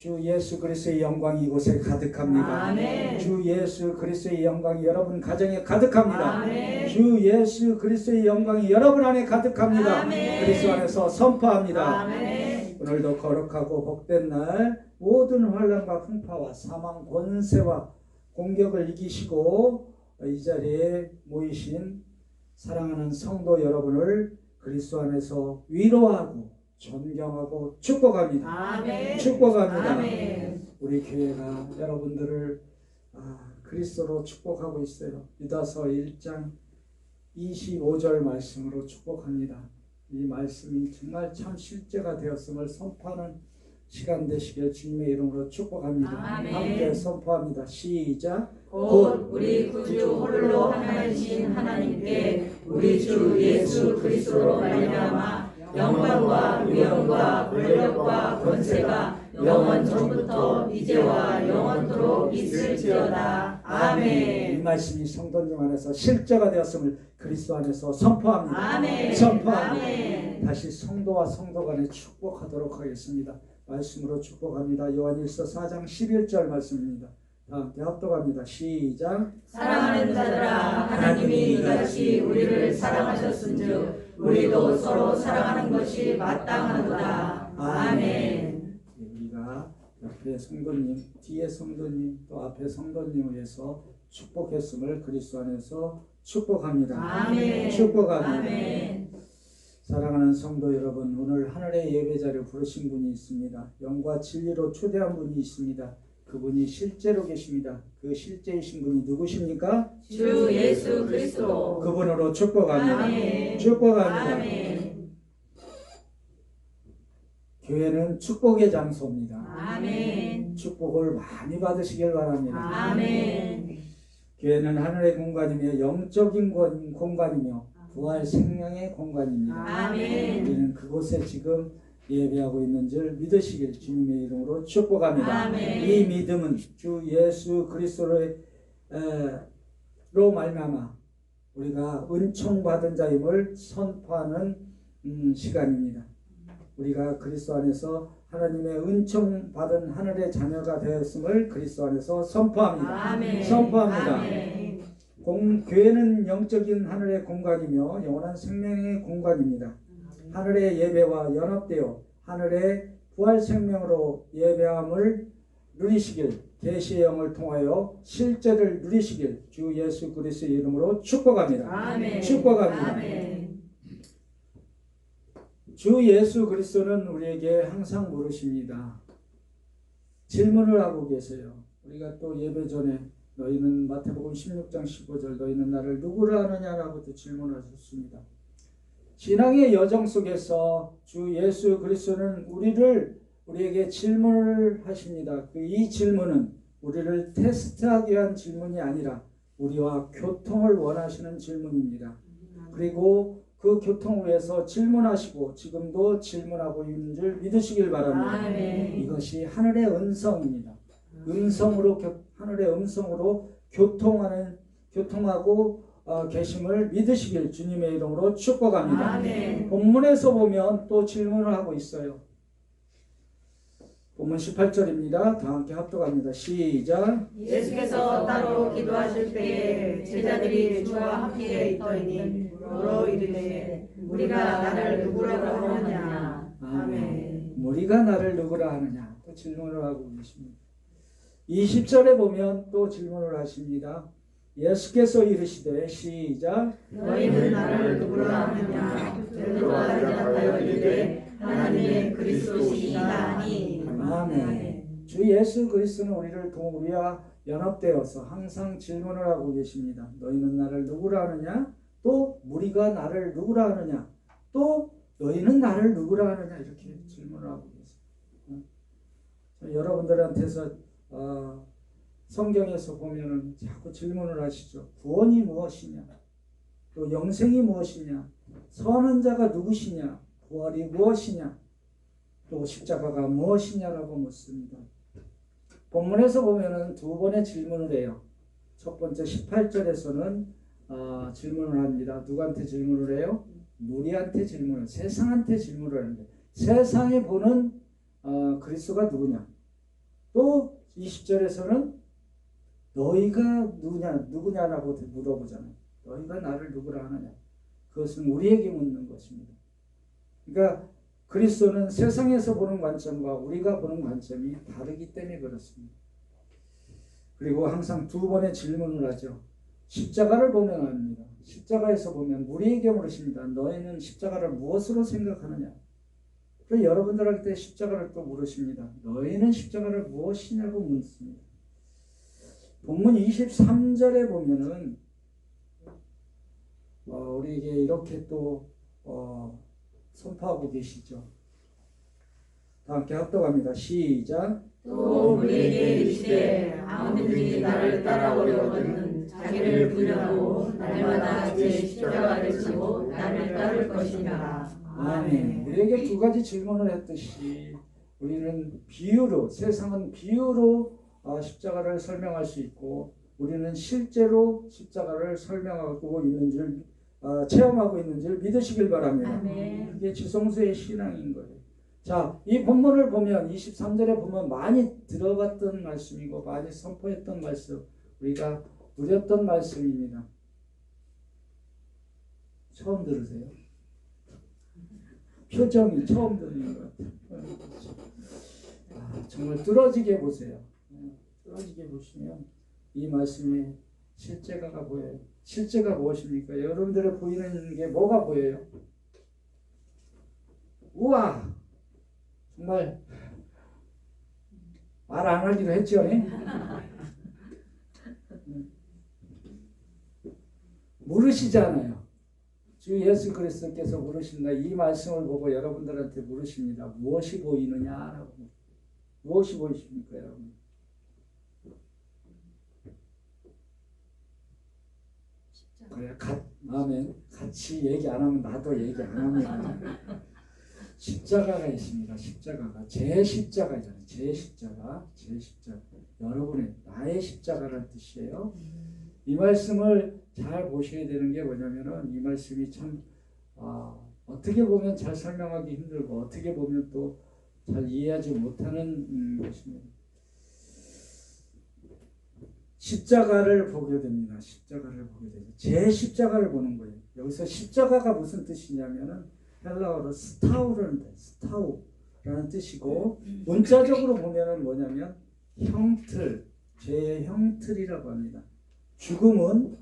주 예수 그리스도의 영광이 이곳에 가득합니다. 아멘. 주 예수 그리스도의 영광이 여러분 가정에 가득합니다. 아멘. 주 예수 그리스도의 영광이 여러분 안에 가득합니다. 아멘. 그리스도 안에서 선포합니다. 아멘. 오늘도 거룩하고 복된 날 모든 환난과 풍파와 사망 권세와 공격을 이기시고 이 자리에 모이신 사랑하는 성도 여러분을 그리스도 안에서 위로하고 존경하고 축복합니다. 아멘. 축복합니다. 아멘. 우리 교회가 여러분들을 그리스도로 축복하고 있어요. 유다서 1장 25절 말씀으로 축복합니다. 이 말씀이 정말 참 실제가 되었음을 선포하는 시간 되시길 주님의 이름으로 축복합니다. 아멘. 함께 선포합니다. 시작. 곧 우리 구주 홀로 하나이신 하나님께 우리 주 예수 그리스도로 말미암아 영광과 위엄과 권력과 권세가 영원 전부터 이제와 영원토록 있을지어다. 이 아멘. 말씀이 성도님 안에서 실제가 되었음을 그리스도 안에서 선포합니다. 아멘. 선포합니다. 아멘. 다시 성도와 성도 간에 축복하도록 하겠습니다. 말씀으로 축복합니다. 요한일서 4장 11절 말씀입니다. 다 함께 합독합니다. 시작. 사랑하는 자들아, 하나님이 이같이 우리를 사랑하셨은즉 우리도 서로 사랑하는 것이 마땅하도다. 아멘. 우리가 옆에 성도님, 뒤에 성도님, 또 앞에 성도님을 위해서 축복했음을 그리스도 안에서 축복합니다. 아멘. 축복합니다. 아멘. 사랑하는 성도 여러분, 오늘 하늘의 예배자를 부르신 분이 있습니다. 영과 진리로 초대한 분이 있습니다. 그분이 실제로 계십니다. 그 실제이신 분이 누구십니까? 주 예수 그리스도. 그분으로 축복합니다. 아멘. 축복합니다. 아멘. 교회는 축복의 장소입니다. 아멘. 축복을 많이 받으시길 바랍니다. 아멘. 교회는 하늘의 공간이며 영적인 공간이며 부활 생명의 공간입니다. 아멘. 우리는 그곳에 지금 예배하고 있는 줄 믿으시길 주님의 이름으로 축복합니다. 아멘. 이 믿음은 주 예수 그리스도로 말미암아 우리가 은총 받은 자임을 선포하는 시간입니다. 우리가 그리스도 안에서 하나님의 은총 받은 하늘의 자녀가 되었음을 그리스도 안에서 선포합니다. 아멘. 선포합니다. 아멘. 교회는 영적인 하늘의 공간이며 영원한 생명의 공간입니다. 하늘의 예배와 연합되어 하늘의 부활 생명으로 예배함을 누리시길, 계시의 영을 통하여 실제를 누리시길 주 예수 그리스도의 이름으로 축복합니다. 아멘. 축복합니다. 아멘. 주 예수 그리스도는 우리에게 항상 물으십니다. 질문을 하고 계세요. 우리가 또 예배 전에 너희는 마태복음 16장 15절 너희는 나를 누구를 아느냐라고 또 질문하셨습니다. 신앙의 여정 속에서 주 예수 그리스도는 우리에게 질문을 하십니다. 이 질문은 우리를 테스트하기 위한 질문이 아니라 우리와 교통을 원하시는 질문입니다. 그리고 그 교통을 위해서 질문하시고 지금도 질문하고 있는 줄 믿으시길 바랍니다. 아멘. 이것이 하늘의 음성입니다. 하늘의 음성으로 교통하고 계심을 믿으시길 주님의 이름으로 축복합니다. 아멘. 본문에서 보면 또 질문을 하고 있어요. 본문 18절입니다. 다 함께 합독합니다. 시작. 예수께서 따로 기도하실 때에 제자들이 주와 함께 있더니 물어 이르되 우리가 나를 누구라고 하느냐. 아멘. 우리가 나를 누구라 하느냐. 또 질문을 하고 계십니다. 20절에 보면 또 질문을 하십니다. 예수께서 이르시되 시작. 너희는 나를 누구라 하느냐. 베드로가 대답하여 이르되 하나님의 그리스도시니가 하니. 아멘. 주 예수 그리스도는 우리와 연합되어서 항상 질문을 하고 계십니다. 너희는 나를 누구라 하느냐? 또 우리가 나를 누구라 하느냐? 또 너희는 나를 누구라 하느냐? 이렇게 질문을 하고 계세요. 여러분들한테서 성경에서 보면은 자꾸 질문을 하시죠. 구원이 무엇이냐? 또 영생이 무엇이냐? 선한 자가 누구시냐? 부활이 무엇이냐? 또 십자가가 무엇이냐라고 묻습니다. 본문에서 보면은 두 번의 질문을 해요. 첫 번째 18절에서는 질문을 합니다. 누구한테 질문을 해요? 우리한테 세상한테 질문을 하는데 세상이 보는 그리스도가 누구냐? 또 20절에서는 너희가 누구냐라고 물어보잖아요. 너희가 나를 누구라 하느냐. 그것은 우리에게 묻는 것입니다. 그러니까 그리스도는 세상에서 보는 관점과 우리가 보는 관점이 다르기 때문에 그렇습니다. 그리고 항상 두 번의 질문을 하죠. 십자가를 보면 압니다. 십자가에서 보면 우리에게 물으십니다. 너희는 십자가를 무엇으로 생각하느냐? 그리고 여러분들한테 십자가를 또 물으십니다. 너희는 십자가를 무엇이냐고 묻습니다. 본문 23절에 보면은 우리에게 이렇게 또 선포하고 계시죠. 다 함께 합독합니다. 시작. 또 우리에게 이르시되 아무든지 나를 따라오려거든 자기를 부인하고 날마다 제 십자가를 지고 나를 따를 것이니라. 아멘. 우리에게 두 가지 질문을 했듯이 우리는 비유로, 세상은 비유로 십자가를 설명할 수 있고 우리는 실제로 십자가를 설명하고 있는 줄 체험하고 있는 줄 믿으시길 바랍니다. 아멘. 이게 지성소의 신앙인 거예요. 자, 이 본문을 보면 23절에 보면 많이 들어봤던 말씀이고 많이 선포했던 말씀, 우리가 누렸던 말씀입니다. 처음 들으세요? 표정이 처음 듣는 것 같아요. 정말 뚫어지게 보세요. 뚫어지게 보시면 이 말씀의 실제가가 보여요. 실제가 무엇입니까? 여러분들의 보이는 게 뭐가 보여요? 우와! 정말 말 안 하기로 했죠? 물으시잖아요. 주 예수 그리스도께서 물으신다. 이 말씀을 보고 여러분들한테 물으십니다. 무엇이 보이느냐라고. 무엇이 보이십니까, 여러분? 그래, 아멘. 같이 얘기 안 하면 나도 얘기 안 합니다. 십자가가 있습니다. 십자가가 제 십자가잖아요. 제 십자가, 제 십자가. 여러분의 나의 십자가라는 뜻이에요. 이 말씀을 잘 보셔야 되는 게 뭐냐면은 이 말씀이 참 어떻게 보면 잘 설명하기 힘들고 어떻게 보면 또 잘 이해하지 못하는 것입니다. 십자가를 보게 됩니다. 십자가를 보게 되죠. 제 십자가를 보는 거예요. 여기서 십자가가 무슨 뜻이냐면은 헬라어로 스타우라는 뜻이고 문자적으로 보면은 뭐냐면 형틀, 죄의 형틀이라고 합니다. 죽음은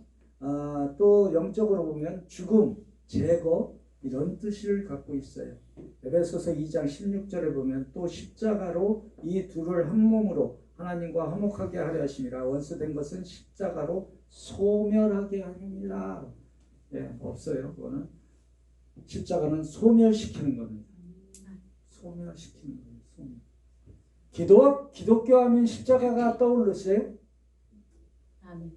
또 영적으로 보면 죽음, 제거 이런 뜻을 갖고 있어요. 에베소서 2장 16절에 보면 또 십자가로 이 둘을 한 몸으로 하나님과 화목하게 하려 하심이라 원수된 것은 십자가로 소멸하게 하느니라. 예, 없어요. 그거는 십자가는 소멸시키는 겁니다. 소멸시키는 거예요. 소멸. 기독교 하면 십자가가 떠오르세요? 아멘.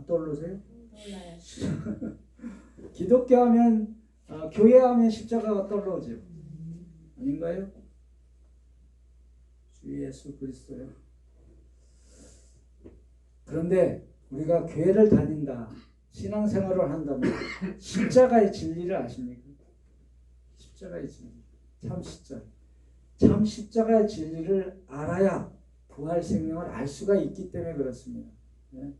떠오르세요? 떠올라요. 기독교 하면 교회 하면 십자가가 떠오르죠. 아닌가요? 주 예수 그리스도요. 그런데 우리가 교회를 다닌다, 신앙생활을 한다면 십자가의 진리를 아십니까? 십자가의 진리, 참 십자가의 진리를 알아야 부활 생명을 알 수가 있기 때문에 그렇습니다. 네?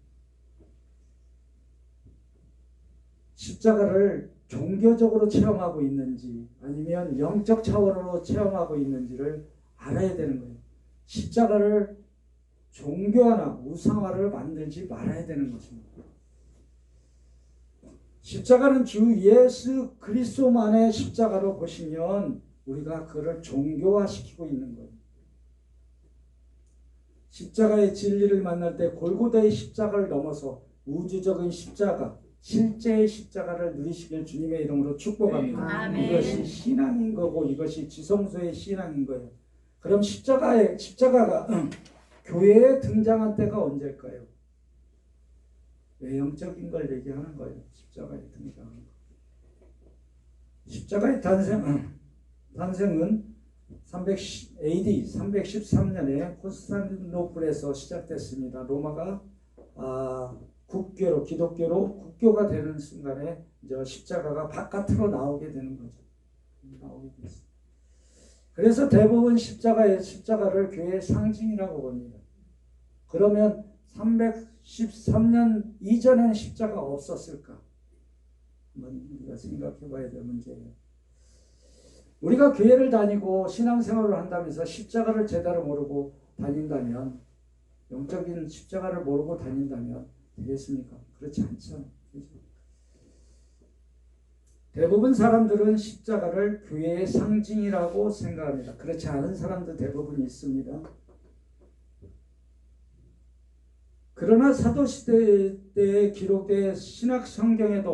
십자가를 종교적으로 체험하고 있는지 아니면 영적 차원으로 체험하고 있는지를 알아야 되는 거예요. 십자가를 종교화나 우상화를 만들지 말아야 되는 것입니다. 십자가는 주 예수 그리스도만의 십자가로 보시면 우리가 그를 종교화시키고 있는 거예요. 십자가의 진리를 만날 때 골고다의 십자가를 넘어서 우주적인 십자가, 실제의 십자가를 누리시길 주님의 이름으로 축복합니다. 아멘. 이것이 신앙인 거고 이것이 지성소의 신앙인 거예요. 그럼 십자가가 교회에 등장한 때가 언제일까요? 외형적인 걸 얘기하는 거예요. 십자가에 등장한 거. 십자가의 단생은 AD 313년에 콘스탄티노플에서 시작됐습니다. 로마가 기독교로 국교가 되는 순간에 이제 십자가가 바깥으로 나오게 되는 거죠. 나오게 됐어요. 그래서 대부분 십자가를 교회의 상징이라고 봅니다. 그러면 313년 이전에는 십자가 없었을까? 한번 우리가 생각해 봐야 될 문제예요. 우리가 교회를 다니고 신앙생활을 한다면서 십자가를 제대로 모르고 다닌다면, 영적인 십자가를 모르고 다닌다면 되겠습니까? 그렇지 않죠. 대부분 사람들은 십자가를 교회의 상징이라고 생각합니다. 그렇지 않은 사람도 대부분 있습니다. 그러나 사도시대 때에 기록된 신약 성경에도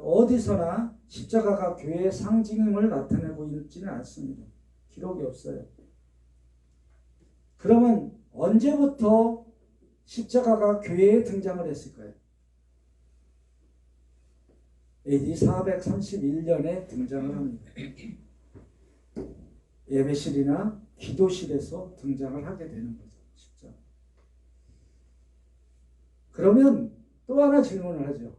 어디서나 십자가가 교회의 상징임을 나타내고 있지는 않습니다. 기록이 없어요. 그러면 언제부터 십자가가 교회에 등장을 했을까요? AD 431년에 등장을 합니다. 예배실이나 기도실에서 등장을 하게 되는 거죠. 십자가. 그러면 또 하나 질문을 하죠.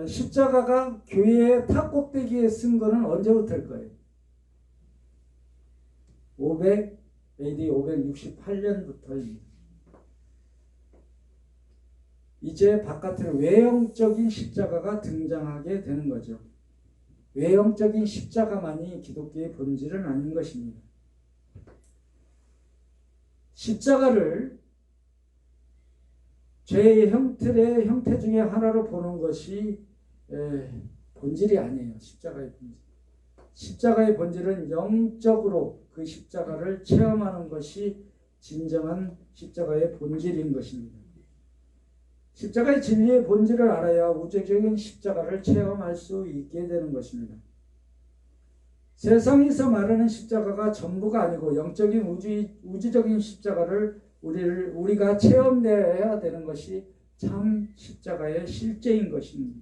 십자가가 교회의 탑꼭대기에 쓴 거는 언제부터일 거예요? AD 568년부터입니다. 이제 바깥으로 외형적인 십자가가 등장하게 되는 거죠. 외형적인 십자가만이 기독교의 본질은 아닌 것입니다. 십자가를 죄의 형태 중에 하나로 보는 것이 본질이 아니에요. 십자가의 본질. 십자가의 본질은 영적으로 그 십자가를 체험하는 것이 진정한 십자가의 본질인 것입니다. 십자가의 진리의 본질을 알아야 우주적인 십자가를 체험할 수 있게 되는 것입니다. 세상에서 말하는 십자가가 전부가 아니고 영적인 우주적인 십자가를 우리가 체험해야 되는 것이 참 십자가의 실제인 것입니다.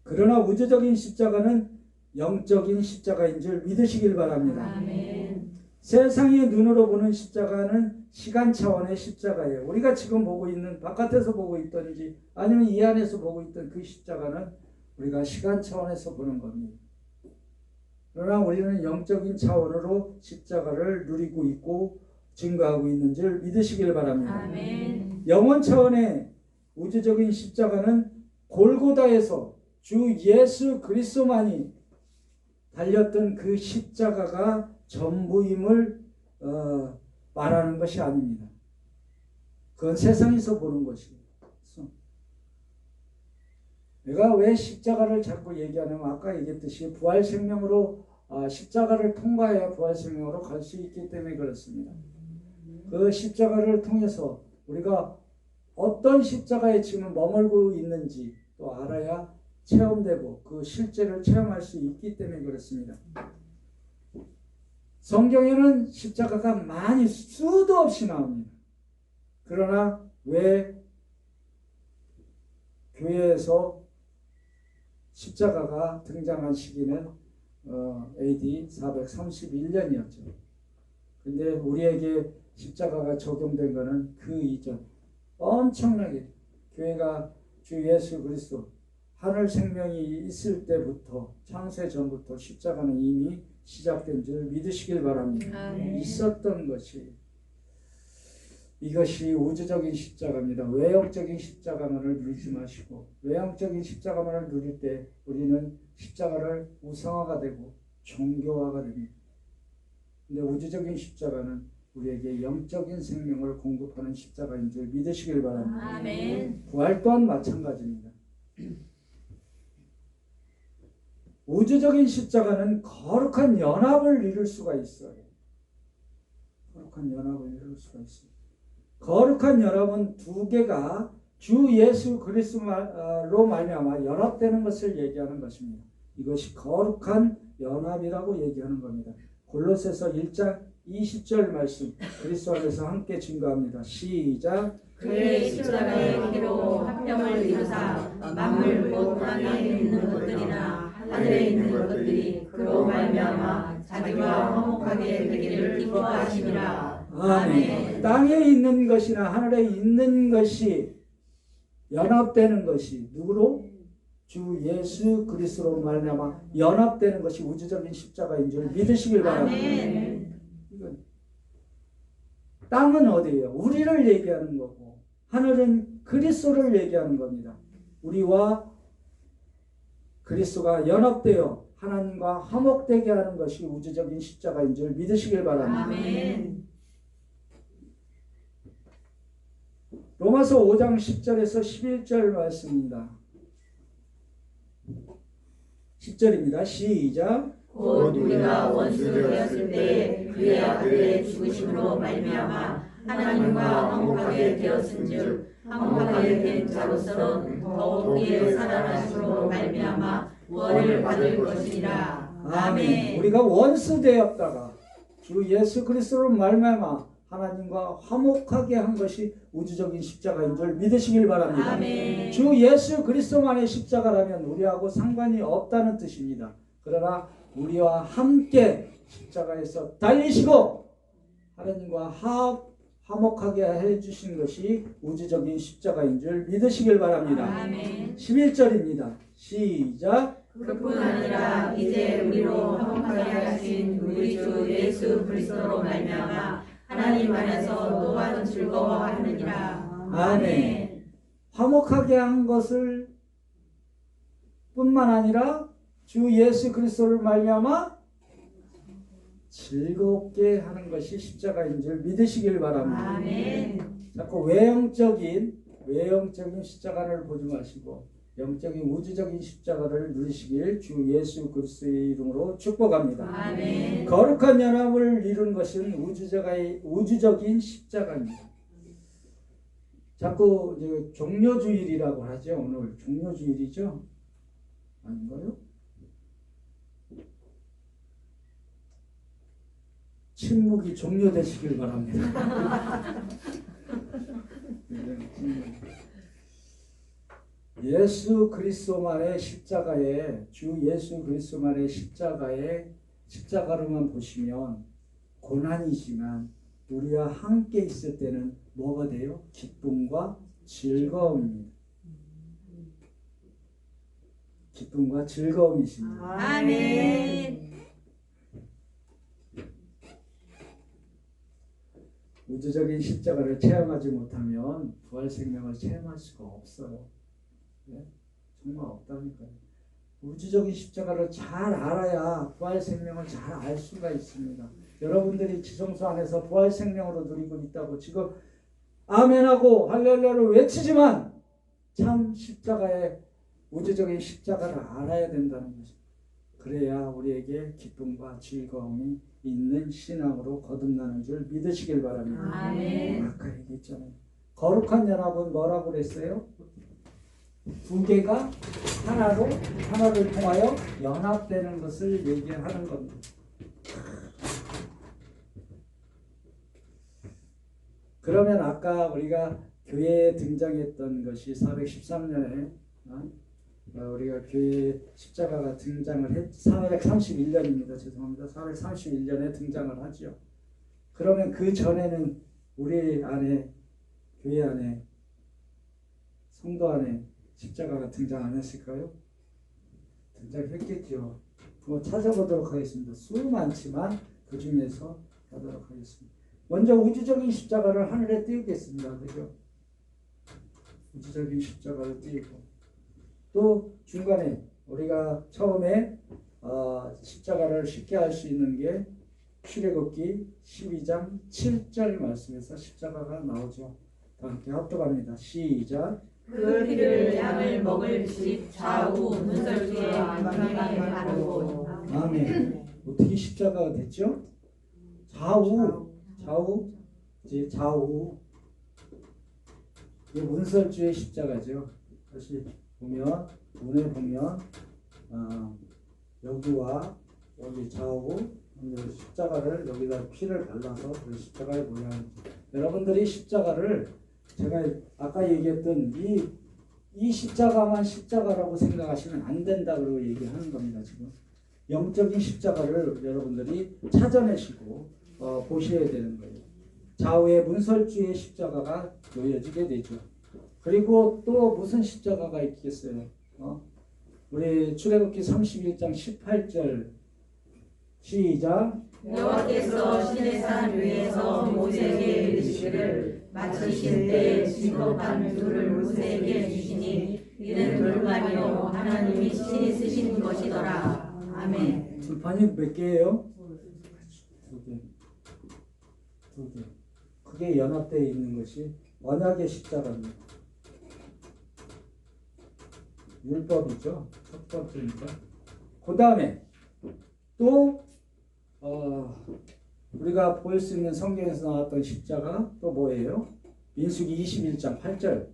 그러나 우주적인 십자가는 영적인 십자가인 줄 믿으시길 바랍니다. 아멘. 세상의 눈으로 보는 십자가는 시간 차원의 십자가예요. 우리가 지금 보고 있는, 바깥에서 보고 있든지 아니면 이 안에서 보고 있던 그 십자가는 우리가 시간 차원에서 보는 겁니다. 그러나 우리는 영적인 차원으로 십자가를 누리고 있고 증거하고 있는 줄 믿으시길 바랍니다. 아멘. 영원 차원의 우주적인 십자가는 골고다에서 주 예수 그리스도만이 달렸던 그 십자가가 전부임을 말하는 것이 아닙니다. 그건 세상에서 보는 것이에요. 내가 왜 십자가를 자꾸 얘기하냐면 아까 얘기했듯이 부활생명으로 십자가를 통과해야 부활생명으로 갈 수 있기 때문에 그렇습니다. 그 십자가를 통해서 우리가 어떤 십자가에 지금 머물고 있는지 또 알아야 체험되고 그 실제를 체험할 수 있기 때문에 그렇습니다. 성경에는 십자가가 많이 수도 없이 나옵니다. 그러나 왜 교회에서 십자가가 등장한 시기는 AD 431년이었죠. 근데 우리에게 십자가가 적용된 것은 그 이전 엄청나게 교회가 주 예수 그리스도 하늘 생명이 있을 때부터 창세 전부터 십자가는 이미 시작된 줄 믿으시길 바랍니다. 아멘. 있었던 것이 이것이 우주적인 십자가입니다. 외형적인 십자가만을 누리지 마시고 외형적인 십자가만을 누릴 때 우리는 십자가를 우상화가 되고 종교화가 됩니다. 근데 우주적인 십자가는 우리에게 영적인 생명을 공급하는 십자가인 줄 믿으시길 바랍니다. 아멘. 부활 또한 마찬가지입니다. 우주적인 십자가는 거룩한 연합을 이룰 수가 있어요. 거룩한 연합을 이룰 수가 있어요. 거룩한 연합은 두 개가 주 예수 그리스도로 말미암아 연합되는 것을 얘기하는 것입니다. 이것이 거룩한 연합이라고 얘기하는 겁니다. 골로새서 1장 20절 말씀 그리스도 안에서 함께 증거합니다. 시작. 그의 십자가의 피로 화평을 이루사 만물 곧 땅에 있는 것들이나 하늘에 있는 것들이 그로 말미암아 자기와 화목하게 되기를 기뻐하시니라. 아멘. 땅에 있는 것이나 하늘에 있는 것이 연합되는 것이 누구로? 주 예수 그리스도로 말미암아 연합되는 것이 우주적인 십자가인 줄 믿으시길 바랍니다. 아멘. 이건 땅은 어디예요? 우리를 얘기하는 거고 하늘은 그리스도를 얘기하는 겁니다. 우리와 그리스도가 연합되어 하나님과 화목되게 하는 것이 우주적인 십자가인 줄 믿으시길 바랍니다. 아멘. 로마서 5장 10절에서 11절 말씀입니다. 10절입니다. 시작. 곧 우리가 원수 되었을 때 그의 아들의 죽으심으로 말미암아 하나님과 화목하게 되었은즉 화목하게 된 자로서는 더욱 그의 살아나심으로 말미암아 구원을 받을 것이니라. 아멘. 우리가 원수 되었다가 주 예수 그리스도로 말미암아 하나님과 화목하게 한 것이 우주적인 십자가인 줄 믿으시길 바랍니다. 아멘. 주 예수 그리스도만의 십자가라면 우리하고 상관이 없다는 뜻입니다. 그러나 우리와 함께 십자가에서 달리시고 하나님과 화목하게 해주신 것이 우주적인 십자가인 줄 믿으시길 바랍니다. 아멘. 11절입니다. 시작. 그뿐 아니라 이제 우리로 화목하게 하신 우리 주 예수 그리스도로 말미암아 하나님 안에서 또한 즐거워하느니라. 아멘. 화목하게 한 것을 뿐만 아니라 주 예수 그리스도를 말미암아 즐겁게 하는 것이 십자가인 줄 믿으시길 바랍니다. 아멘. 자꾸 외형적인 십자가를 보지 마시고 영적인 우주적인 십자가를 누리시길 주 예수 그리스도의 이름으로 축복합니다. 아멘. 거룩한 연합을 이룬 것은 우주적인 십자가입니다. 자꾸 이제 종료주일이라고 하죠. 오늘 종료주일이죠? 아닌가요? 침묵이 종료되시길 바랍니다. 예수 그리스도만의 십자가에 주 예수 그리스도만의 십자가로만 보시면 고난이지만 우리와 함께 있을 때는 뭐가 돼요? 기쁨과 즐거움입니다. 기쁨과 즐거움이십니다. 아멘. 우주적인 십자가를 체험하지 못하면 부활 생명을 체험할 수가 없어요. 네? 정말 없다니까요. 우주적인 십자가를 잘 알아야 부활 생명을 잘 알 수가 있습니다. 여러분들이 지성소 안에서 부활 생명으로 누리고 있다고 지금 아멘하고 할렐루야를 외치지만 참 십자가의 우주적인 십자가를 알아야 된다는 것입니다. 그래야 우리에게 기쁨과 즐거움이 있는 신앙으로 거듭나는 줄 믿으시길 바랍니다. 아멘. 아까 얘기했잖아요. 거룩한 연합은 뭐라고 그랬어요? 두 개가 하나를 통하여 연합되는 것을 얘기하는 겁니다. 그러면 아까 우리가 교회에 등장했던 것이 413년에 우리가 교회 십자가가 등장을 431년입니다. 죄송합니다. 431년에 등장을 하죠. 그러면 그 전에는 우리 안에 교회 안에 성도 안에 십자가가 등장 안 했을까요? 등장했겠죠. 그거 찾아보도록 하겠습니다. 수 많지만 그 중에서 하도록 하겠습니다. 먼저 우주적인 십자가를 하늘에 띄우겠습니다. 그죠? 우주적인 십자가를 띄우고 또 중간에 우리가 처음에 십자가를 쉽게 알 수 있는 게 출애굽기 12장 7절 말씀에서 십자가가 나오죠. 다 함께 합독합니다. 시작. 그 피를 양을 먹을 집 좌우 문설주에 안방에 바르고. 아멘. 어떻게 십자가가 됐죠? 좌우. 이제 좌우. 이 문설주의 십자가죠. 다시 보면 문에 보면 여기와 여기 좌우 십자가를 여기다 피를 발라서 그 십자가의 모양. 여러분들이 십자가를 제가 아까 얘기했던 이 십자가만 십자가라고 생각하시면 안 된다고 얘기하는 겁니다. 지금 영적인 십자가를 여러분들이 찾아내시고 보셔야 되는 거예요. 좌우에 문설주의 십자가가 놓여지게 되죠. 그리고 또 무슨 십자가가 있겠어요? 우리 출애굽기 31장 18절 시작. 여호와께서 시내산 위에서 모세에게 이르시기를 마치실 때 진급한 둘을 모세에게 주시니 이는 돌판이요 하나님이 친히 쓰신 것이더라. 아멘. 돌판이 몇 개예요? 두 개. 두 개. 그게 연합되어 있는 것이 언약의 십자가입니다. 율법이죠. 첫 번째니까. 그 다음에 또 우리가 볼 수 있는 성경에서 나왔던 십자가 또 뭐예요? 민수기 21장 8절.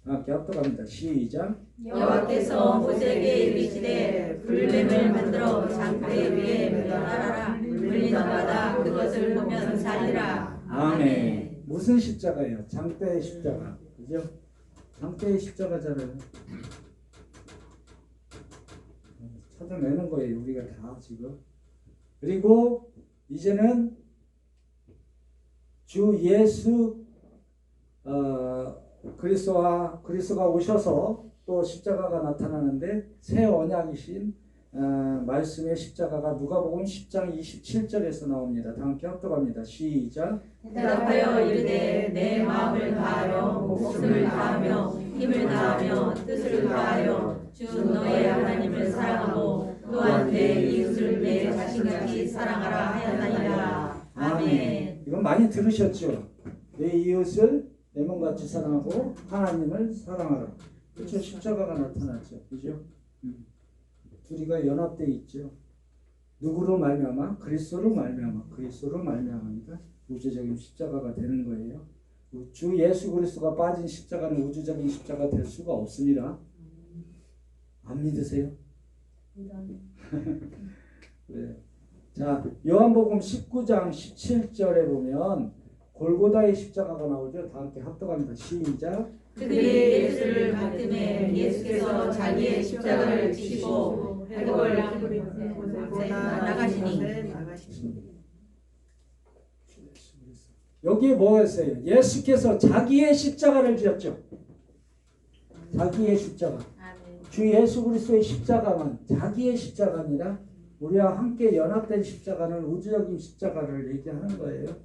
함께 합독합니다. 시작. 여호와께서 모세에게 이르시되 불뱀을 만들어 장대 위에 매달아라. 물리는 마다 그것을 보면 살리라. 아멘. 무슨 십자가예요? 장대의 십자가. 그죠? 장대의 십자가잖아요. 찾아내는 거예요. 우리가 다 지금. 그리고 이제는 주 예수 그리스도가 오셔서 또 십자가가 나타나는데 새 언약이신 말씀의 십자가가 누가복음 10장 27절에서 나옵니다. 다 함께 합독합니다. 시작. 대답하여 이르되 내 마음을 다하여 목숨을 다하며 힘을 다하며 뜻을 다하여 주 너의 하나님을 사랑하고 또한 내 이웃을 내 자신같이 사랑하라 하였나이다. 아멘. 이건 많이 들으셨죠? 내 이웃을 내 몸같이 사랑하고 하나님을 사랑하라. 그렇죠? 십자가가 나타났죠. 그죠? 둘이가 연합되어 있죠. 누구로 말미암아? 그리스도로 말미암아. 그리스도로 말미암으니까 우주적인 십자가가 되는 거예요. 주 예수 그리스도가 빠진 십자가는 우주적인 십자가 될 수가 없습니다. 안 믿으세요? 네. 자, 요한복음 19장 17절에 보면 골고다의 십자가가 나오죠. 다 함께 합독합니다. 시작. 그들이 예수를 받음에 예수께서 자기의 십자가를 지시고 그걸 나가시니. 여기에 뭐가 있어요? 예수께서 자기의 십자가를 지었죠. 자기의 십자가. 주 예수 그리스도의 십자가만 자기의 십자가 아니라 우리와 함께 연합된 십자가는 우주적인 십자가를 얘기하는 거예요.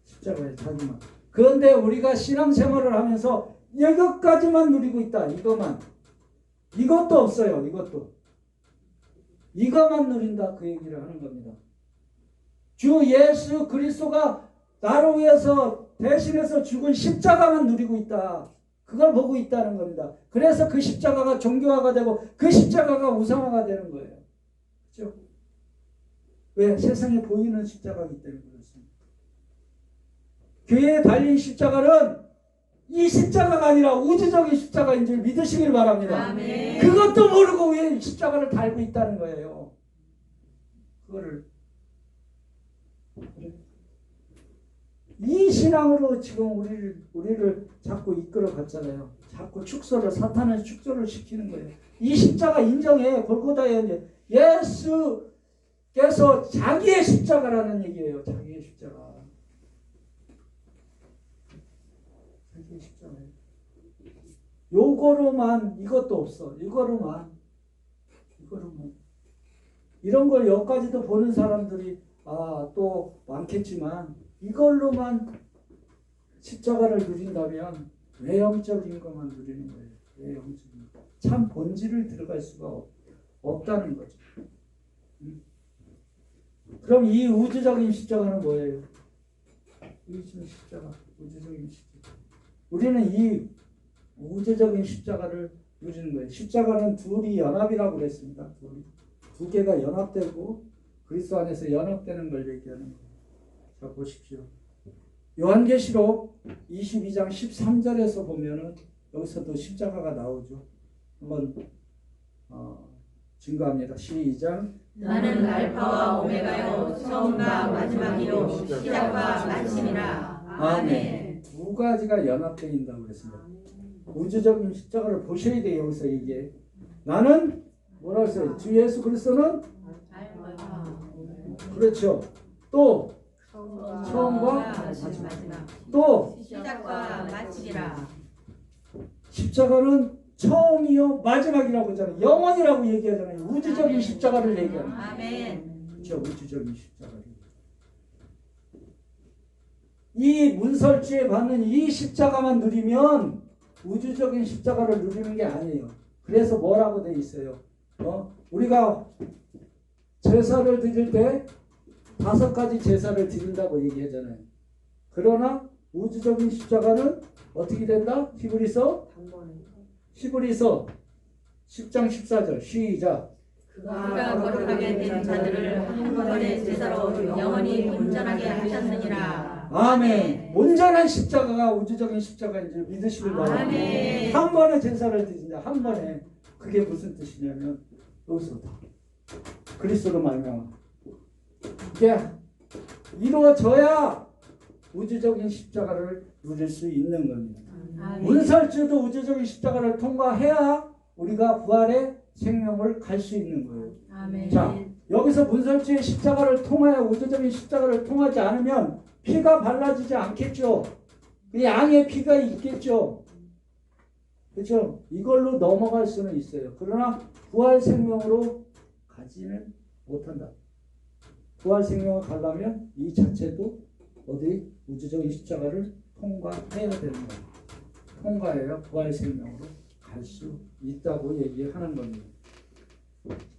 십자가의 자기만. 그런데 우리가 신앙생활을 하면서 이것까지만 누리고 있다. 이것만. 이것도 없어요. 이것만 누린다. 그 얘기를 하는 겁니다. 주 예수 그리스도가 나를 위해서 대신해서 죽은 십자가만 누리고 있다. 그걸 보고 있다는 겁니다. 그래서 그 십자가가 종교화가 되고 그 십자가가 우상화가 되는 거예요. 그렇죠? 왜? 세상에 보이는 십자가이기 때문에 그렇습니다. 교회에 달린 십자가는 이 십자가가 아니라 우주적인 십자가인 줄 믿으시길 바랍니다. 아멘. 그것도 모르고 왜 십자가를 달고 있다는 거예요. 그거를 이 신앙으로 지금 우리를 자꾸 이끌어 갔잖아요. 자꾸 사탄은 축소를 시키는 거예요. 이 십자가 인정해. 골고다에 예수께서 자기의 십자가라는 얘기예요. 자기의 십자가. 자기의 십자가예요. 요거로만 이것도 없어. 이거로만. 이런 걸 여기까지도 보는 사람들이 또 많겠지만 이걸로만 십자가를 누린다면 외형적인 것만 누리는 거예요. 외형적인 것. 참 본질을 들어갈 수가 없다는 거죠. 그럼 이 우주적인 십자가는 뭐예요? 우주적인 십자가. 우리는 이 우주적인 십자가를 누리는 거예요. 십자가는 둘이 연합이라고 그랬습니다. 두 개가 연합되고 그리스도 안에서 연합되는 걸 얘기하는 거예요. 자, 보십시오. 요한계시록 22장 13절에서 보면은 여기서도 십자가가 나오죠. 한번 증거합니다. 시작. 나는 알파와 오메가요 처음과 마지막이요 시작과 마침이라. 아멘. 두 가지가 연합되어 있다고 그랬습니다. 우주적인 십자가를 보셔야 돼요. 여기서 이게 나는 뭐라고 했어요? 주 예수 그리스도는 그렇죠. 또 처음과 마지막. 또 시작과 마침이라. 십자가는 처음이요 마지막이라고 하잖아요. 영원이라고 얘기하잖아요. 우주적인 십자가를 얘기하는 거예요. 아멘. 그렇죠. 우주적인 십자가를. 이 문설주에 받는 이 십자가만 누리면 우주적인 십자가를 누리는 게 아니에요. 그래서 뭐라고 돼 있어요? 우리가 제사를 드릴 때 5가지 제사를 드린다고 얘기하잖아요. 그러나 우주적인 십자가는 어떻게 된다? 히브리서 10장 14절 시작. 그가 거룩하게 된 자들을 한 번의 제사로 영원히 온전하게 하셨느니라. 아멘. 온전한 십자가가 우주적인 십자가인 줄 믿으시길 바랍니다. 아멘. 한 번의 제사를 드린다. 한 번에. 그게 무슨 뜻이냐면 여기서부터 그리스도로 말미암아 이게 이루어져야 우주적인 십자가를 누릴 수 있는 겁니다. 문설주도 우주적인 십자가를 통과해야 우리가 부활의 생명을 갈 수 있는 거예요. 아멘. 자, 여기서 문설주의 십자가를 통하여 우주적인 십자가를 통하지 않으면 피가 발라지지 않겠죠. 양의 피가 있겠죠. 그렇죠? 이걸로 넘어갈 수는 있어요. 그러나 부활 생명으로 가지는 못한다. 부활 생명을 가려면 이 자체도 어디 우주적인 십자가를 통과해야 되는 거예요. 통과해야 부활 생명으로 갈 수 있다고 얘기하는 겁니다.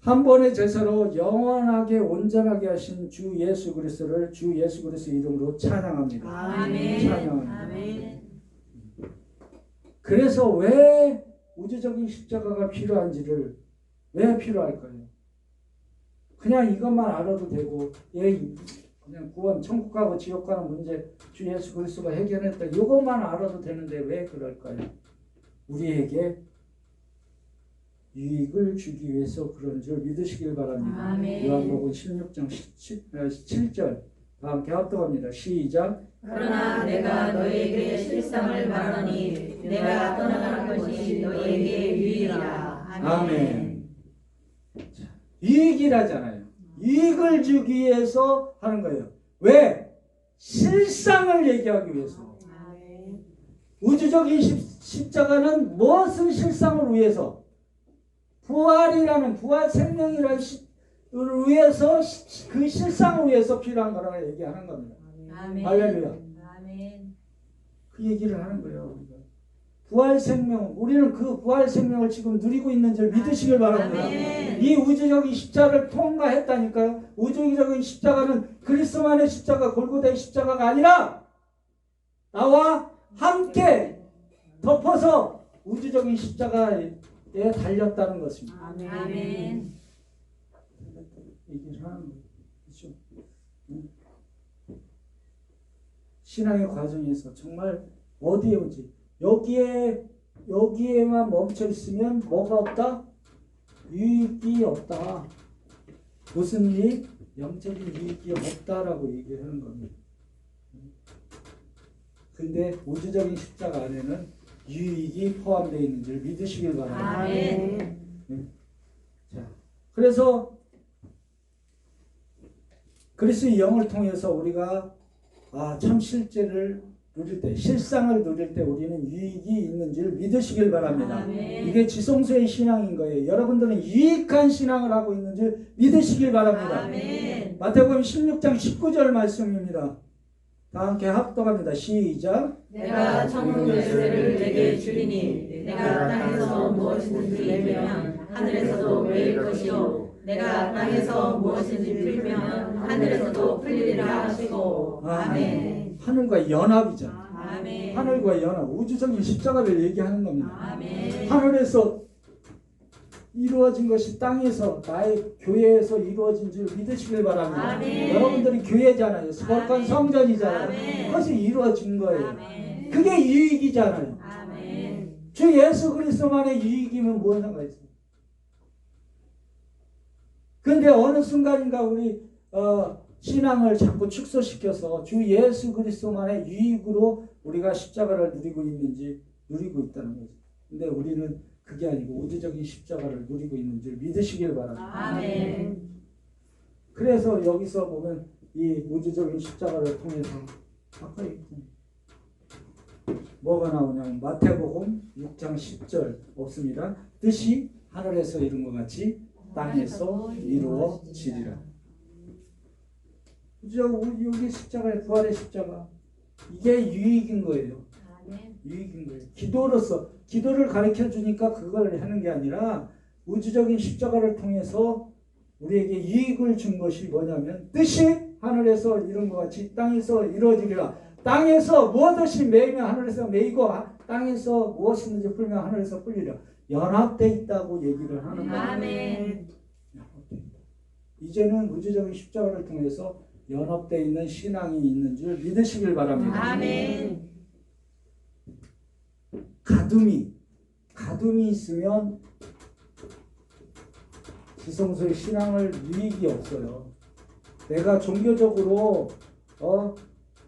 한 번의 제사로 영원하게 온전하게 하신 주 예수 그리스도를 주 예수 그리스도 이름으로 찬양합니다. 아멘. 찬양합니다. 아멘. 그래서 왜 우주적인 십자가가 필요한지를 왜 필요할까요? 그냥 이것만 알아도 되고 그냥 구원 천국 가고 지옥 가는 문제 주 예수 그리스도가 해결했다 이것만 알아도 되는데 왜 그럴까요? 우리에게 유익을 주기 위해서 그런 줄 믿으시길 바랍니다. 아멘. 요한복음 16장 7절 다 함께 합독합니다. 시작. 그러나 내가 너희에게 실상을 말하노니 내가 떠나가는 것이 너희에게 유익이라. 아멘. 자, 유익이라잖아요. 유익을 주기 위해서 하는 거예요. 왜? 실상을 얘기하기 위해서. 우주적인 십자가는 무엇을 실상을 위해서? 부활이라는 부활 생명이라는 위해서 그 실상을 위해서 필요한 거라고 얘기하는 겁니다. 아멘. 할렐루야. 아멘. 그 얘기를 하는 거예요. 우리가. 부활 생명, 우리는 그 부활 생명을 지금 누리고 있는 줄 믿으시길 바랍니다. 아멘. 이 우주적인 십자가를 통과했다니까요. 우주적인 십자가는 그리스도만의 십자가, 골고다의 십자가가 아니라 나와 함께 덮어서 우주적인 십자가에 달렸다는 것입니다. 아멘. 얘기를 하는 거예요. 그렇죠? 신앙의 과정에서 정말 어디에 오지? 여기에만 멈춰 있으면 뭐가 없다? 유익이 없다. 무슨 유익? 영적인 유익이 없다라고 얘기하는 겁니다. 근데 우주적인 십자가 안에는 유익이 포함되어 있는 줄 믿으시길 바랍니다. 아멘. 자, 그래서 그리스도의 영을 통해서 우리가 참 실제를 누릴 때, 실상을 누릴 때 우리는 유익이 있는 줄 믿으시길 바랍니다. 아멘. 이게 지성소의 신앙인 거예요. 여러분들은 유익한 신앙을 하고 있는 줄 믿으시길 바랍니다. 아멘. 마태복음 16장 19절 말씀입니다. 다 함께 합독합니다. 시작. 내가 천국 열쇠를 내게 주리니 내가 땅에서 무엇이든지 풀면 하늘에서도 외일 것이요 내가 땅에서 무엇이든지 풀면 하늘에서도 풀리리라 하시고. 아멘. 하늘과 연합이잖아요. 아멘. 하늘과 연합, 우주적인 십자가를 얘기하는 겁니다. 아멘. 하늘에서 이루어진 것이 땅에서 나의 교회에서 이루어진 줄 믿으시길 바랍니다. 아멘. 여러분들이 교회잖아요. 거룩한 아멘. 성전이잖아요. 아멘. 그것이 이루어진 거예요. 아멘. 그게 유익이잖아요. 아멘. 주 예수 그리스도만의 유익이면 무슨 상관이 있어요? 근데 어느 순간인가 우리 신앙을 자꾸 축소시켜서 주 예수 그리스도만의 유익으로 우리가 십자가를 누리고 있다는 거죠. 근데 우리는 그게 아니고 우주적인 십자가를 누리고 있는 줄 믿으시길 바랍니다. 아멘. 그래서 여기서 보면 이 우주적인 십자가를 통해서 아까 뭐가 나오냐면 마태복음 6장 10절 없습니다. 뜻이 하늘에서 이룬 것 같이 땅에서 이루어지리라. 여기 십자가의 부활의 십자가 이게 유익인 거예요. 유익인 거예요. 기도로서 기도를 가르쳐 주니까 그걸 하는 게 아니라 우주적인 십자가를 통해서 우리에게 유익을 준 것이 뭐냐면 뜻이 하늘에서 이룬 것 같이 땅에서 이루어지리라. 땅에서 무엇이 매이면 하늘에서 매이고 땅에서 무엇이든지 풀면 하늘에서 풀리라. 연합돼 있다고 얘기를 하는 거예요. 아멘. 이제는 우주적인 십자가를 통해서 연합되어 있는 신앙이 있는 줄 믿으시길 바랍니다. 아멘. 가둠이 있으면 지성소의 신앙을 유익이 없어요. 내가 종교적으로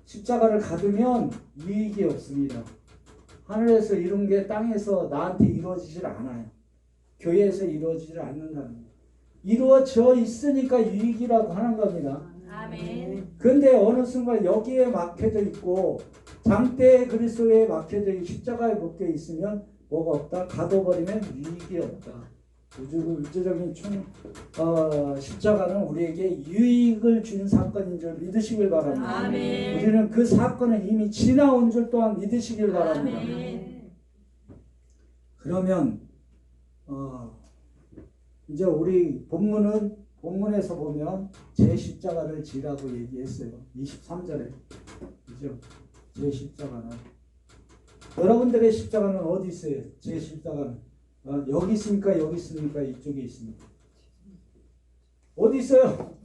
십자가를 가두면 유익이 없습니다. 하늘에서 이룬 게 땅에서 나한테 이루어지질 않아요. 교회에서 이루어지질 않는다는 거예요. 이루어져 있으니까 유익이라고 하는 겁니다. 아멘. 근데 어느 순간 여기에 막혀져 있고 장대의 그리스도에 막혀져 있고 십자가에 묶여 있으면 뭐가 없다? 가둬버리면 유익이 없다. 우주적인 십자가는 우리에게 유익을 준 사건인 줄 믿으시길 바랍니다. 아멘. 우리는 그 사건은 이미 지나온 줄 또한 믿으시길 바랍니다. 아멘. 그러면 이제 우리 본문에서 보면 제 십자가를 지라고 얘기했어요. 23절에. 그죠? 제 십자가는. 여러분들의 십자가는 어디 있어요? 제 십자가는. 여기 있습니까? 여기 있습니까? 이쪽에 있습니까? 어디 있어요?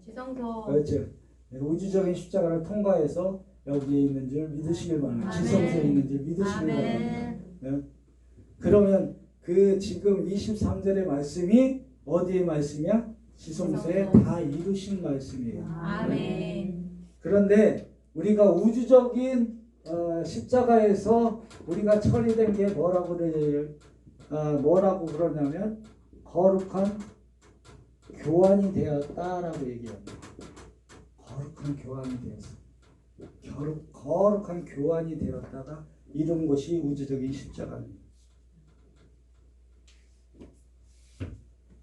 지성소. 그렇죠. 우주적인 십자가를 통과해서 여기에 있는 줄 믿으시길 바랍니다. 아멘. 지성소에 있는 줄 믿으시길 바랍니다. 아멘. 네? 그러면 그 지금 23절의 말씀이 어디의 말씀이야? 지성소에 다 이루신 말씀이에요. 아멘. 그런데 우리가 우주적인 십자가에서 우리가 처리된 게 뭐라고 그러냐면 거룩한 교환이 되었다라고 얘기합니다. 거룩한 교환이 되었어. 거룩한 교환이 되었다가 이룬 것이 우주적인 십자가입니다.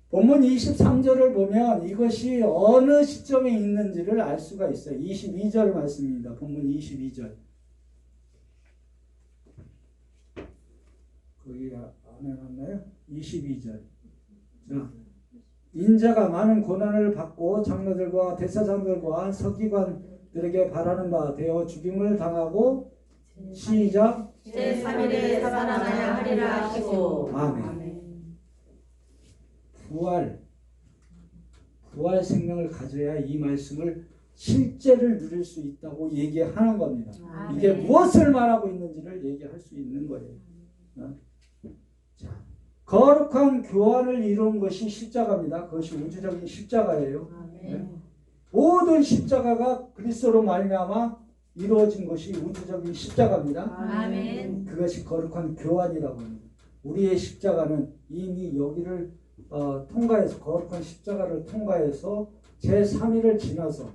본문 23절을 보면 이것이 어느 시점에 있는지를 알 수가 있어요. 22절 말씀입니다. 본문 22절. 거기 안 해놨나요? 22절. 자, 인자가 많은 고난을 받고 장로들과 대사장들과 서기관들에게 바라는 바 되어 죽임을 당하고 시작. 제3일에 살아나야 하리라 하시고. 아멘. 부활 생명을 가져야 이 말씀을 실제를 누릴 수 있다고 얘기하는 겁니다. 아멘. 이게 무엇을 말하고 있는지를 얘기할 수 있는 거예요. 자, 거룩한 교환을 이룬 것이 십자가입니다. 그것이 우주적인 십자가예요. 아멘. 모든 십자가가 그리스도로 말미암아 이루어진 것이 우주적인 십자가입니다. 아멘. 그것이 거룩한 교환이라고 합니다. 우리의 십자가는 이미 여기를 통과해서 거룩한 십자가를 통과해서 제3일을 지나서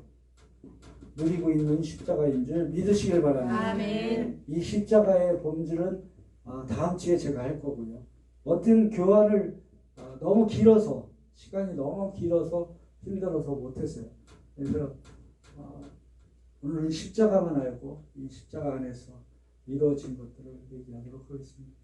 누리고 있는 십자가인 줄 믿으시길 바랍니다. 아멘. 이 십자가의 본질은 다음 주에 제가 할 거고요. 어떤 교환을 너무 길어서 시간이 너무 길어서 힘들어서 못했어요. 그래서 오늘은 십자가만 알고 이 십자가 안에서 이루어진 것들을 얘기하도록 하겠습니다.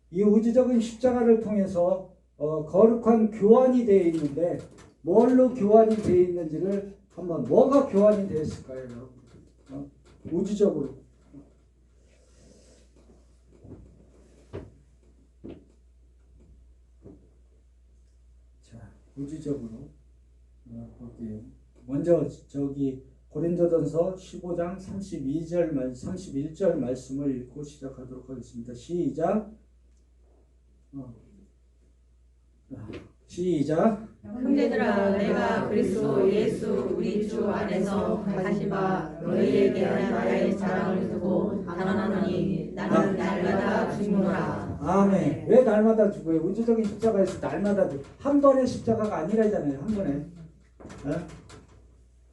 이 우주적인 십자가를 통해서 거룩한 교환이 되어 있는데 뭘로 교환이 되어 있는지를 한번 뭐가 교환이 되었을까요, 여러분? 우주적으로. 자, 우주적으로 볼게요. 먼저 저기 고린도전서 15장 31절 말씀을 읽고 시작하도록 하겠습니다. 시작. 시작. 형제들아, 내가 그리스도 예수 우리 주 안에서 하신 바 너희에게 대한 나의 자랑을 두고 단언하노니 나는 날마다 죽노라. 아멘. 왜 날마다 죽어요? 우주적인 십자가에서 날마다 한 번의 십자가가 아니라잖아요. 한 번에.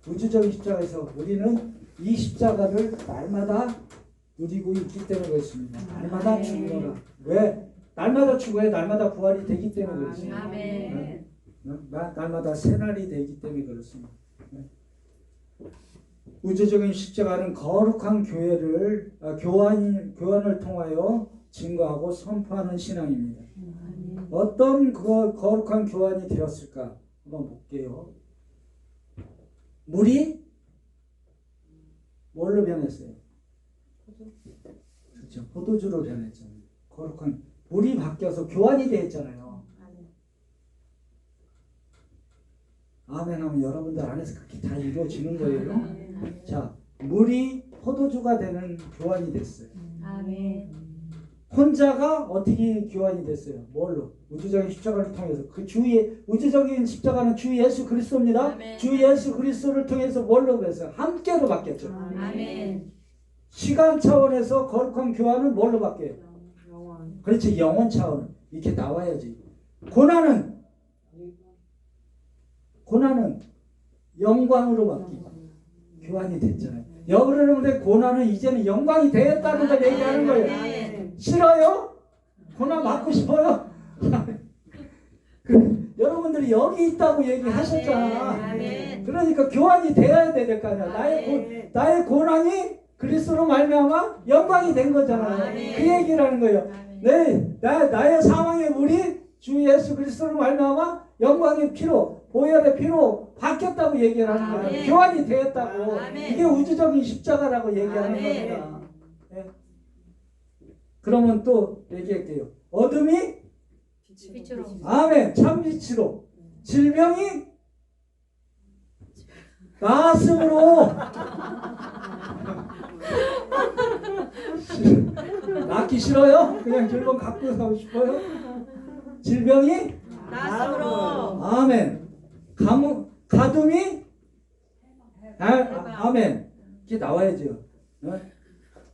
우주적인 십자가에서 우리는 이 십자가를 날마다 누리고 있기 때문에 그렇습니다. 날마다 죽어라. 왜? 날마다 죽어야 날마다 부활이 되기 때문에 그렇습니다. 아멘. 날마다 새날이 되기 때문에 그렇습니다. 우주적인 십자가는 거룩한 교회를 교환을 통하여 증거하고 선포하는 신앙입니다. 어떤 거룩한 교환이 되었을까? 한번 볼게요. 물이 뭘로 변했어요? 그렇죠. 포도주로 변했잖아요. 거룩한 물이 바뀌어서 교환이 되었잖아요. 아멘 하면 여러분들 안에서 그렇게 다 이루어지는 거예요. 자, 물이 포도주가 되는 교환이 됐어요. 아멘. 혼자가 어떻게 교환이 됐어요? 뭘로? 우주적인 십자가를 통해서. 그 주의 우주적인 십자가는 주 예수 그리스도입니다. 아멘. 주 예수 그리스도를 통해서 뭘로 됐어요? 함께로 바뀌었죠. 아멘. 시간 차원에서 거룩한 교환은 뭘로 바뀌어요? 영원. 그렇지, 영원 차원. 이렇게 나와야지. 고난은 영광으로 바뀌고 교환이 됐잖아요. 여러분들 고난은 이제는 영광이 되었다는 걸 얘기하는 거예요. 아멘. 싫어요? 고난 받고 싶어요? 여러분들이 여기 있다고 얘기하셨잖아. 아멘. 그러니까 교환이 되어야 될 거 아니야. 나의 고난이 그리스도로 말미암아 영광이 된 거잖아요. 아멘. 그 얘기를 하는 거예요. 아멘. 나의 사망의 물이 주 예수 그리스도로 말미암아 영광의 피로, 보혈의 피로 바뀌었다고 얘기를 하는 거예요. 아멘. 교환이 되었다고. 아멘. 이게 우주적인 십자가라고 얘기하는 아멘. 겁니다. 네. 그러면 또 얘기할게요. 어둠이 빛으로. 아멘 참빛으로, 질병이 나았으므로. 낫기 싫어요? 그냥 질병 갖고 가고 싶어요? 질병이 나스로. 아멘. 가둠이 아멘. 이게 나와야죠. 어?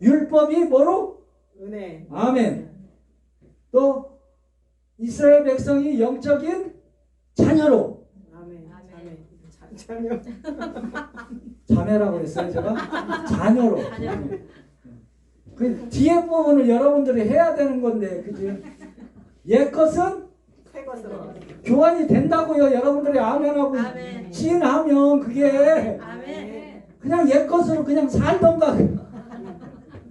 율법이 뭐로? 은혜. 아멘. 또 이스라엘 백성이 영적인 자녀로. 아멘. 아멘. 자녀. 자매라고 그랬어요 제가? 자녀로. 그 뒤에 부분을 여러분들이 해야 되는 건데, 그지? 옛 것은 새 것으로. 교환이 된다고요. 여러분들이 아멘하고 아멘. 시인하면 그게 아멘. 그냥 옛 것으로 그냥 살던가.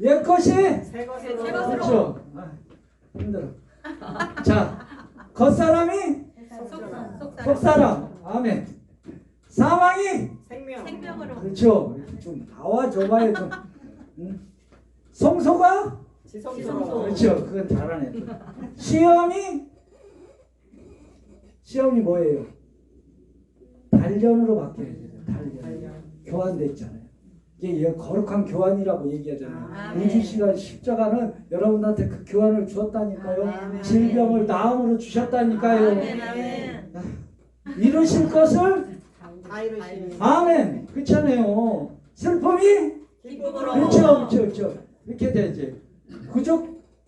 옛 것이 새 것으로. 새 것으로. 그렇죠. 힘들어. 자, 겉사람이 속사람. 아멘. 사망이 생명. 생명으로. 그렇죠. 좀 나와줘봐요 좀. 응? 성소가 지성소로. 그렇죠. 그건 잘하네. 시험이 뭐예요? 단련으로 바뀌어야 돼요. 단련. 교환됐잖아요. 이게 거룩한 교환이라고 얘기하잖아요. 아멘. 우주시간 십자가는 여러분한테 그 교환을 주었다니까요. 아멘. 질병을 나음으로 주셨다니까요. 아멘. 아멘. 이루실 것을 다 이루시는. 아멘. 그렇잖아요. 슬픔이 기쁨으로. 그렇죠. 이렇게 되지.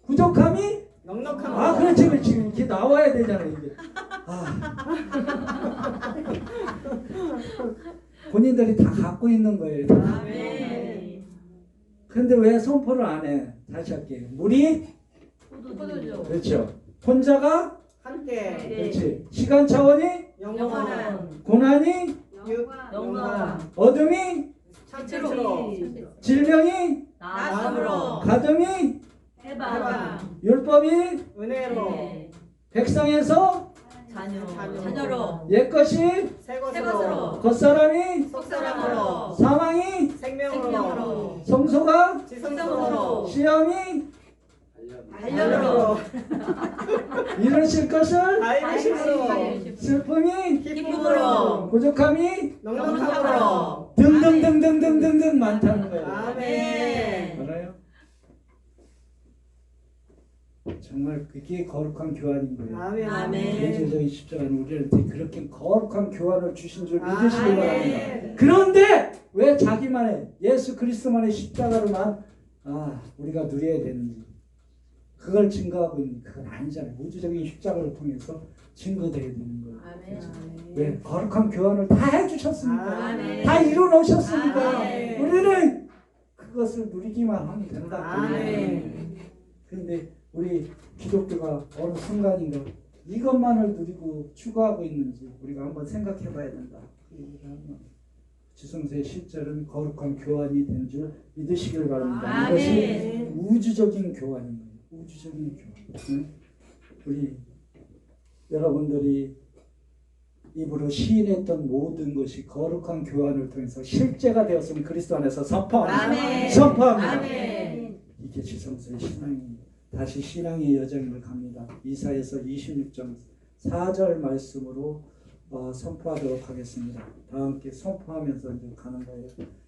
부족함이 넉넉한. 그렇지. 이렇게 나와야 되잖아요. 이게. 본인들이 다 갖고 있는 거예요. 아멘. 그런데 왜 선포를 안 해? 다시 할게요. 물이 포도주. 그렇죠. 혼자가 함께. 그렇지. 시간 차원이 영원한. 고난이 영광. 어둠이 참치로. 질병이 나스로. 가둠이 해방. 율법이 은혜로. 백성에서 자녀로. 옛것이 새 것으로. 것으로. 겉사람이 속사람으로. 사망이 생명으로. 성소가 지성소로. 시험이 단련으로. 이루실 것을 다 이루시므로. 슬픔이 기쁨으로. 부족함이 넉넉함으로. 등등등등등등등 많다는 거예요. 아멘. 알아요? 정말 그게 거룩한 교환인 거예요. 아멘. 아멘. 예수적인 십자가는 우리한테 그렇게 거룩한 교환을 주신 줄 믿으시기 아멘. 바랍니다. 그런데 왜 자기만의 예수 그리스도만의 십자가로만 우리가 누려야 되는지 그걸 증거하고 있는 그건 아니잖아요. 우주적인 십자가를 통해서 증거되어야 되는 거예요. 아멘. 왜? 거룩한 교환을 다 해주셨으니까. 아멘. 다 이루어놓으셨으니까. 아멘. 우리는 그거 그것을 누리기만 하면 된다. 아멘. 그런데 우리 기독교가 어느 순간인가 이것만을 누리고 추구하고 있는지 우리가 한번 생각해 봐야 된다. 지성소의 실제는 거룩한 교환이 된 줄 믿으시길 바랍니다. 이것이 아멘. 우주적인 교환인 거예요. 우주적인 교환. 응? 우리 여러분들이 입으로 시인했던 모든 것이 거룩한 교환을 통해서 실제가 되었으면 그리스도 안에서 선포합니다. 아멘. 선포합니다. 아멘. 이게 지성소의 신앙입니다. 다시 신앙의 여정을 갑니다. 이사야서 26장 4절 말씀으로 선포하도록 하겠습니다. 다 함께 선포하면서 이제 가는 거예요.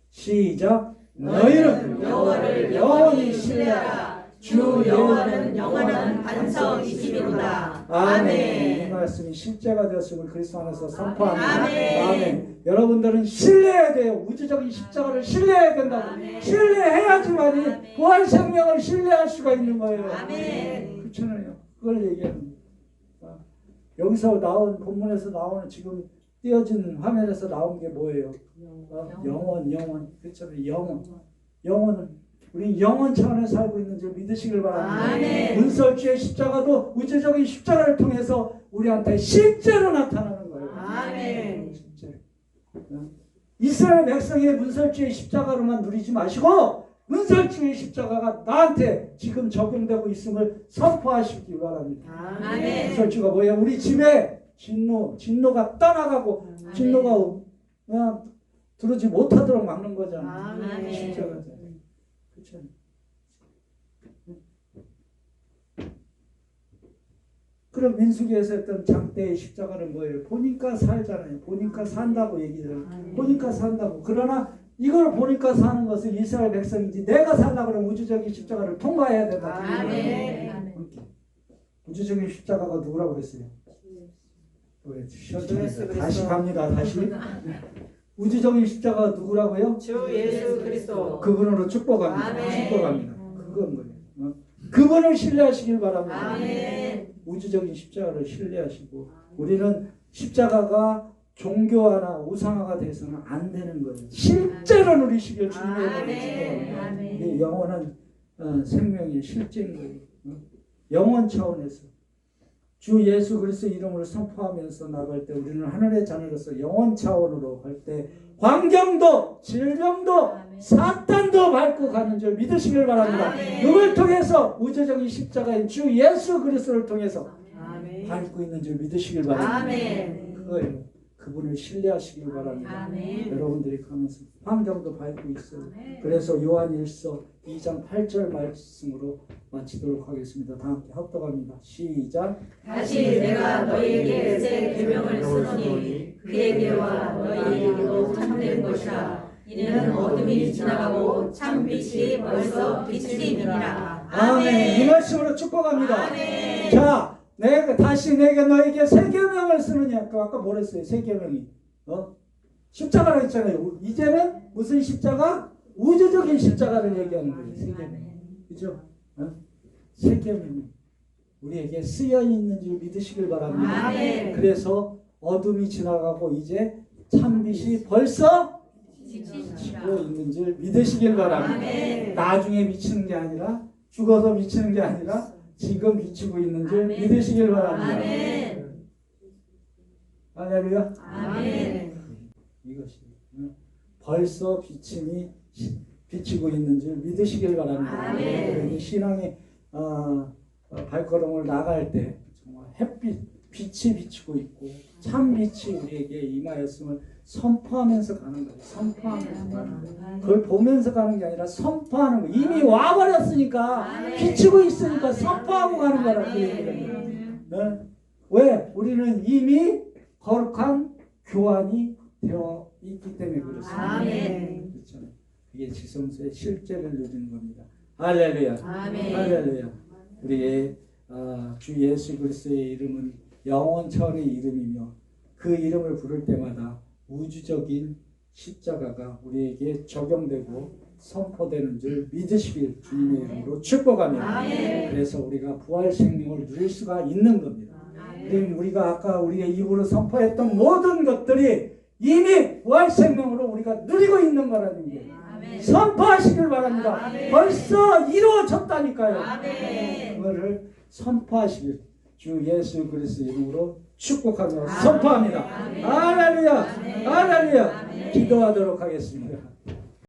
시작. 너희는 여호와를 영원히 신뢰하라. 주 여호와는 영원한 반석이시로다. 아멘. 이 아멘. 말씀이 실제가 되었음을 그리스도 안에서 선포합니다. 아멘. 아멘. 여러분들은 신뢰해야 돼요. 우주적인 십자가를 신뢰해야 된다고. 아멘. 신뢰해야지만이 부활 생명을 신뢰할 수가 있는 거예요. 아멘. 그렇잖아요. 그걸 얘기하는 거예요. 여기서 나온 본문에서 나오는 지금 띄어진 화면에서 나온 게 뭐예요? 영원. 그렇잖아요. 영원은 우리 영원 차원에 살고 있는 줄 믿으시길 바랍니다. 아멘. 문설주의 십자가도 우주적인 십자가를 통해서 우리한테 실제로 나타나는 거예요. 아멘. 실제로. 이스라엘 백성의 문설주의 십자가로만 누리지 마시고 문설주의 십자가가 나한테 지금 적용되고 있음을 선포하시기 바랍니다. 아멘. 문설주가 뭐예요? 우리 집에 진노가 떠나가고 진노가 그냥 들어오지 못하도록 막는 거잖아. 아멘. 십자가잖아. 그렇죠. 그럼 민수기에서 했던 장대의 십자가는 뭐예요? 보니까 살잖아요. 보니까 산다고 얘기를. 보니까 산다고. 그러나 이걸 보니까 사는 것은 이스라엘 백성이지 내가 살려고 그러면 우주적인 십자가를 통과해야 된다. 아멘. 우주적인 십자가가 누구라고 그랬어요? 왜? 예수 다시 그리스도. 갑니다. 다시. 우주적인 십자가가 누구라고요? 주 예수 그리스도. 그분으로 축복합니다. 아멘. 축복합니다. 그건 거예요. 그분을 신뢰하시길 바랍니다. 아멘. 우주적인 십자가를 신뢰하시고 우리는 십자가가 종교화나 우상화가 돼서는 안 되는 거예요. 실제로 누리시길 주님의 이름으로 축복합니다. 아멘. 이게 영원한 생명의 실제인 거예요. 영원 차원에서 주 예수 그리스도 이름을 선포하면서 나갈 때 우리는 하늘의 자녀로서 영원 차원으로 갈 때 환경도 질병도 사탄도 밟고 가는 줄 믿으시길 바랍니다. 아멘. 누굴 통해서 우주적인 십자가인 주 예수 그리스도를 통해서 아멘. 밟고 있는 줄 믿으시길 바랍니다. 아멘. 그거예요. 그분을 신뢰하시길 바랍니다. 아멘. 여러분들이 가면서 환경도 밟고 있어요. 그래서 요한일서 2장 8절 말씀으로 마치도록 하겠습니다. 다 함께 합독합니다. 시작. 다시 내가 너희에게 새 계명을 쓰노니 그에게와 너희에게도 참된 것이라. 이는 어둠이 지나가고 참 빛이 벌써 비추임이니라. 아멘. 이 말씀으로 축복합니다. 아멘. 자, 내가 다시 내게 너에게 새 계명을 쓰느냐. 아까 뭐랬어요? 새 계명이. 십자가라 했잖아요. 이제는 무슨 십자가? 우주적인 십자가를 얘기하는 거예요. 새 계명. 그죠? 새 계명이 우리에게 쓰여 있는 줄 믿으시길 바랍니다. 아멘. 그래서 어둠이 지나가고 이제 참빛이 벌써 비치고 있는 줄 믿으시길 바랍니다. 아멘. 나중에 미치는 게 아니라 죽어서 미치는 게 아니라 지금 비치고 있는 줄 아멘. 믿으시길 바랍니다. 아멘. 할렐루야. 아멘. 이것이 벌써 비치고 있는 줄 믿으시길 바랍니다. 아멘. 그래서 신앙의 발걸음을 나갈 때 정말 빛이 비치고 있고 참 빛이 우리에게 임하였음을 선포하면서 가는 거예요. 선포하면서 가는 거예요. 그걸 보면서 가는 게 아니라 선포하는 거예요. 이미 와버렸으니까 비치고 있으니까 선포하고 가는 거라 그 얘기는. 네? 왜? 우리는 이미 거룩한 교환이 되어 있기 때문에 그렇습니다. 아멘. 그렇잖아요. 그게 지성소의 실제를 누리는 겁니다. 할렐루야. 아멘. 할렐루야. 우리의 주 예수 그리스도의 이름은 영원 차원의 이름이며 그 이름을 부를 때마다 우주적인 십자가가 우리에게 적용되고 선포되는 줄 믿으시길 주님의 이름으로 축복합니다. 아멘. 그래서 우리가 부활 생명을 누릴 수가 있는 겁니다. 그럼 우리가 아까 우리의 입으로 선포했던 모든 것들이 이미 부활 생명으로 우리가 누리고 있는 거라는 게 아멘. 선포하시길 바랍니다. 아멘. 벌써 이루어졌다니까요. 아멘. 그거를 선포하시길 주 예수 그리스도 이름으로 축복하며 아멘. 선포합니다. 아멘. 할렐루야, 아멘. 할렐루야. 아멘. 기도하도록 하겠습니다.